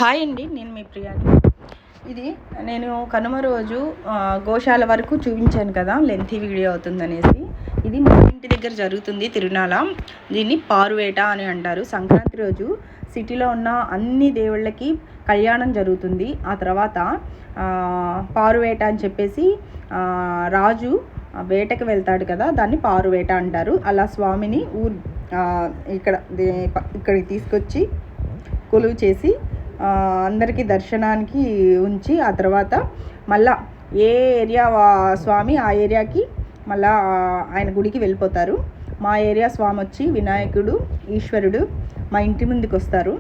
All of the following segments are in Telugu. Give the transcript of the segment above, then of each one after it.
హాయ్ అండి, నేను మీ ప్రియాని. ఇది నేను కనుమ రోజు గోశాల వరకు చూపించాను కదా, లెంతీ వీడియో అవుతుందనేసి. ఇది మా ఇంటి దగ్గర జరుగుతుంది తిరునాళ. దీన్ని పారువేట అని అంటారు. సంక్రాంతి రోజు సిటీలో ఉన్న అన్ని దేవుళ్ళకి కళ్యాణం జరుగుతుంది. ఆ తర్వాత పారువేట అని చెప్పేసి రాజు వేటకు వెళ్తాడు కదా, దాన్ని పారువేట అంటారు. అలా స్వామిని ఇక్కడికి తీసుకొచ్చి కొలువు చేసి అందరికీ దర్శనానికి ఉంచి, ఆ తర్వాత మళ్ళా ఏ ఏరియా స్వామి ఆ ఏరియాకి మళ్ళా ఆయన గుడికి వెళ్ళిపోతారు. మా ఏరియా స్వామి వచ్చి వినాయకుడు, ఈశ్వరుడు మా ఇంటి ముందుకు వస్తారు.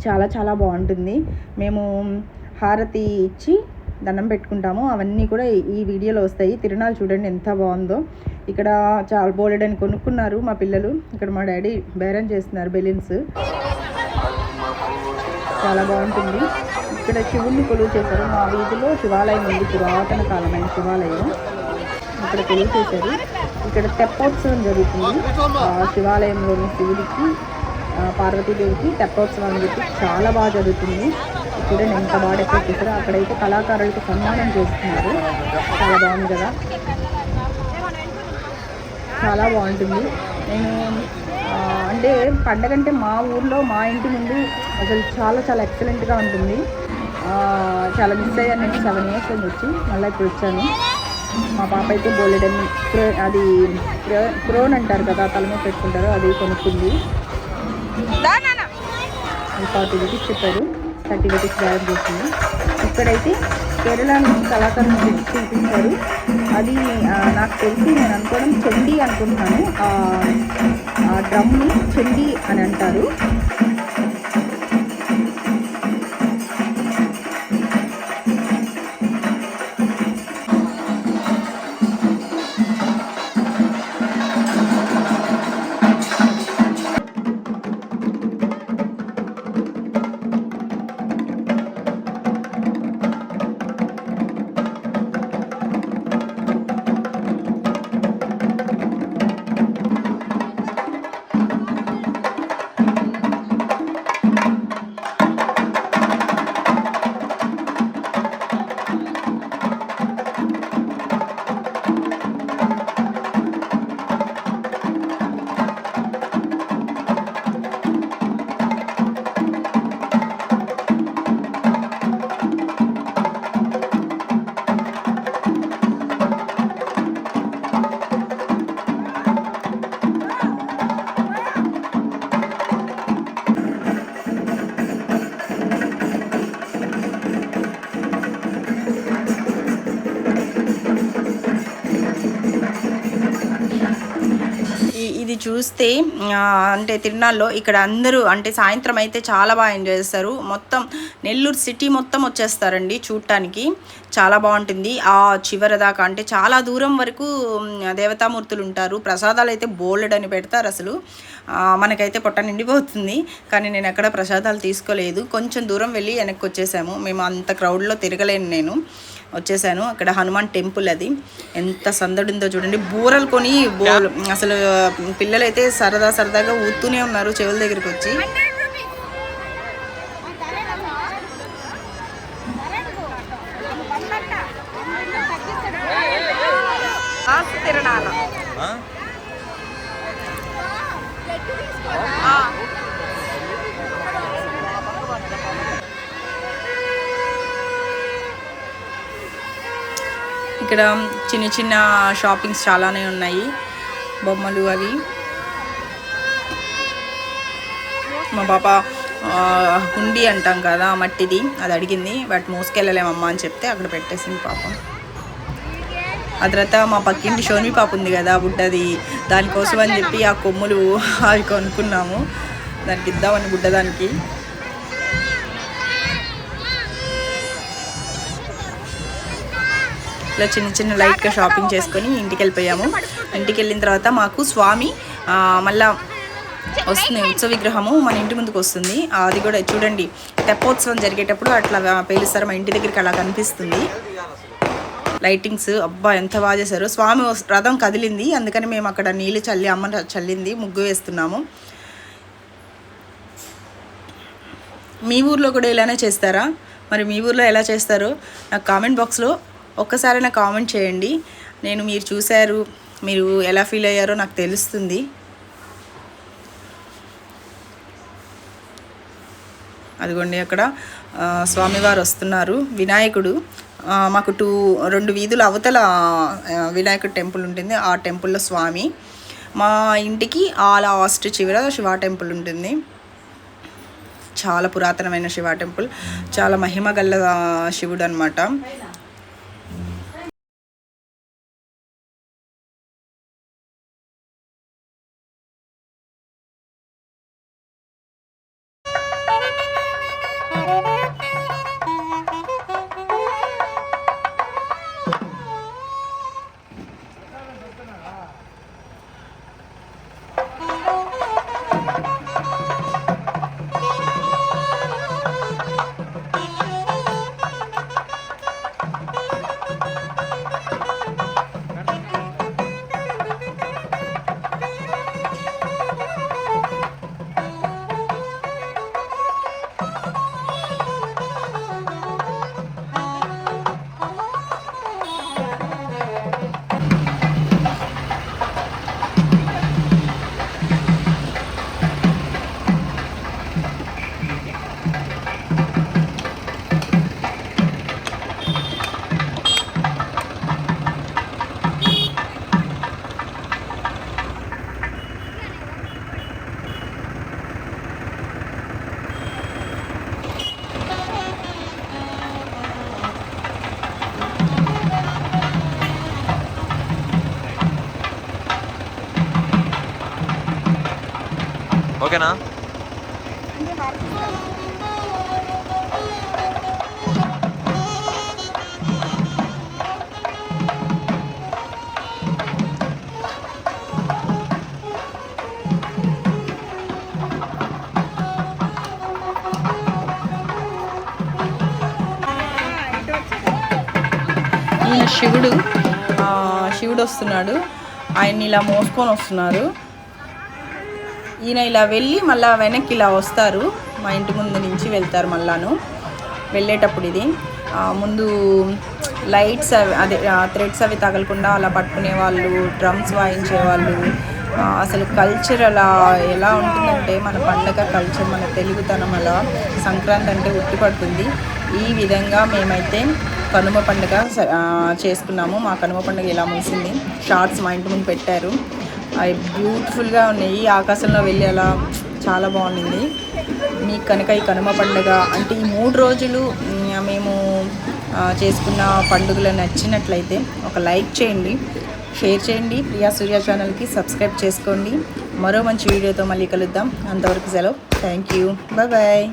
చాలా చాలా బాగుంటుంది. మేము హారతి ఇచ్చి దండం పెట్టుకుంటాము. అవన్నీ కూడా ఈ వీడియోలో వస్తాయి. తిరునాళ చూడండి ఎంత బాగుందో. ఇక్కడ చాలా బోలెడని కొనుక్కున్నారు మా పిల్లలు. ఇక్కడ మా డాడీ బేరం చేస్తున్నారు బెలూన్స్. చాలా బాగుంటుంది. ఇక్కడ శివుణ్ణి కొలువు చేశారు. మా వీధిలో శివాలయం ఉంది, పురాతన కాలమైన శివాలయం. ఇక్కడ కొలువు చేశారు. ఇక్కడ తెప్పోత్సవం జరుగుతుంది. శివాలయంలోని శివుడికి, పార్వతీదేవికి తెప్పోత్సవం అని చెప్పి చాలా బాగా జరుగుతుంది. చూడండి ఎంత బాగా డెకరేట్ చేశారు. అక్కడైతే కళాకారులకు సన్మానం చేస్తున్నారు. చాలా బాగుంది కదా, చాలా బాగుంటుంది. నేను అంటే పండగ అంటే మా ఊర్లో మా ఇంటి ముందు అసలు చాలా చాలా ఎక్సలెంట్గా ఉంటుంది. చాలా మిస్ అయ్యాను నేను 7 years అని వచ్చి, మళ్ళీ ఇప్పుడు వచ్చాను. మా పాప అయితే బోలెడని అది క్రోన్ అంటారు కదా, తల మీద పెట్టుకుంటారు, అది కొనుక్కుంది. 40 rupees చెప్పారు, 30 rupees బేరం చేసింది. ఇక్కడైతే కేరళ నుంచి కళాకారులు చూపించారు. అది నాకు తెలిసి నేను అనుకోవడం చెండి అనుకుంటున్నాను. ఆ డ్రమ్ని చెండి అని అంటారు. ఇది చూస్తే అంటే తిరునాళ్ళలో ఇక్కడ అందరూ అంటే సాయంత్రం అయితే చాలా బాగా ఎంజాయ్ చేస్తారు. మొత్తం నెల్లూరు సిటీ మొత్తం వచ్చేస్తారండి చూడటానికి. చాలా బాగుంటుంది. ఆ చివరి దాకా అంటే చాలా దూరం వరకు దేవతామూర్తులు ఉంటారు. ప్రసాదాలు అయితే బోలెడని పెడతారు. అసలు మనకైతే పొట్ట నిండిపోతుంది. కానీ నేను ఎక్కడ ప్రసాదాలు తీసుకోలేదు. కొంచెం దూరం వెళ్ళి వెనక్కి వచ్చేసాము. మేము అంత క్రౌడ్లో తిరగలేను, నేను వచ్చేసాను. అక్కడ హనుమాన్ టెంపుల్, అది ఎంత సందడిందో చూడండి. బూరలు కొని అసలు పిల్లలైతే సరదాగా ఊతూనే ఉన్నారు చెవుల దగ్గరికి వచ్చి. తిరణాల ఇక్కడ చిన్న చిన్న షాపింగ్స్ చాలానే ఉన్నాయి, బొమ్మలు అవి. మా పాప హుండీ అంటాం కదా మట్టిది, అది అడిగింది. బట్ మోసుకెళ్ళలేమమ్మా అని చెప్తే అక్కడ పెట్టేసింది పాపం. ఆ తర్వాత మా పక్కింటి షోని పాప ఉంది కదా బుడ్డది, దానికోసం అని చెప్పి ఆ కొమ్ములు అవి కొనుక్కున్నాము. దానికి ఇద్దామని బుడ్డదానికి. ఇలా చిన్న చిన్న లైట్గా షాపింగ్ చేసుకొని ఇంటికి వెళ్ళిపోయాము. ఇంటికి వెళ్ళిన తర్వాత మాకు స్వామి మళ్ళా వస్తుంది, ఉత్సవ విగ్రహము మన ఇంటి ముందుకు వస్తుంది. అది కూడా చూడండి, తెప్పోత్సవం జరిగేటప్పుడు అట్లా పేలుస్తారు. మా ఇంటి దగ్గరికి అలా కనిపిస్తుంది. లైటింగ్స్ అబ్బా ఎంత బాగా చేశారు. స్వామి రథం కదిలింది, అందుకని మేము అక్కడ నీళ్ళు చల్లి, అమ్మ చల్లింది, ముగ్గు వేస్తున్నాము. మీ ఊర్లో కూడా ఇలానే చేస్తారా? మరి మీ ఊర్లో ఎలా చేస్తారో నాకు కామెంట్ బాక్స్లో ఒక్కసారి నాకు కామెంట్ చేయండి. మీరు చూశారు, మీరు ఎలా ఫీల్ అయ్యారో నాకు తెలుస్తుంది. అదిగోండి అక్కడ స్వామివారు వస్తున్నారు. వినాయకుడు మాకు 2 వీధుల అవతల వినాయకుడు టెంపుల్ ఉంటుంది. ఆ టెంపుల్లో స్వామి, మా ఇంటికి ఆ లాస్ట్ చివర శివ టెంపుల్ ఉంటుంది. చాలా పురాతనమైన శివ టెంపుల్, చాలా మహిమ గల్ల శివుడు అనమాట. ఓకేనా? ఈయన శివుడు వస్తున్నాడు. ఆయన్ని ఇలా మోసుకొని వస్తున్నారు. ఈయన ఇలా వెళ్ళి మళ్ళీ వెనక్కి ఇలా వస్తారు. మా ఇంటి ముందు నుంచి వెళ్తారు. మళ్ళాను వెళ్ళేటప్పుడు ఇది ముందు లైట్స్ అదే థ్రెడ్స్ అవి తగలకుండా అలా పట్టుకునే వాళ్ళు, డ్రమ్స్ వాయించే వాళ్ళు. అసలు కల్చర్ అలా ఎలా ఉంటుందంటే, మన పండగ కల్చర్, మన తెలుగుతనం అలా సంక్రాంతి అంటే ఉట్టిపడుతుంది. ఈ విధంగా మేమైతే కనుమ పండుగ చేసుకున్నాము. మా కనుమ పండుగ ఇలా ముగిసింది. షార్ట్స్ మా ఇంటి ముందు పెట్టారు. అవి బ్యూటిఫుల్గా ఉన్నాయి. ఆకాశంలో వెళ్ళి అలా చాలా బాగుంది. మీకు కనుక ఈ కనుమ పండుగ అంటే ఈ 3 రోజులు మేము చేసుకున్న పండుగలు నచ్చినట్లయితే ఒక లైక్ చేయండి, షేర్ చేయండి. ప్రియా సూర్య ఛానల్కి సబ్స్క్రైబ్ చేసుకోండి. మరో మంచి వీడియోతో మళ్ళీ కలుద్దాం. అంతవరకు సెలవు. Thank you. బాయ్.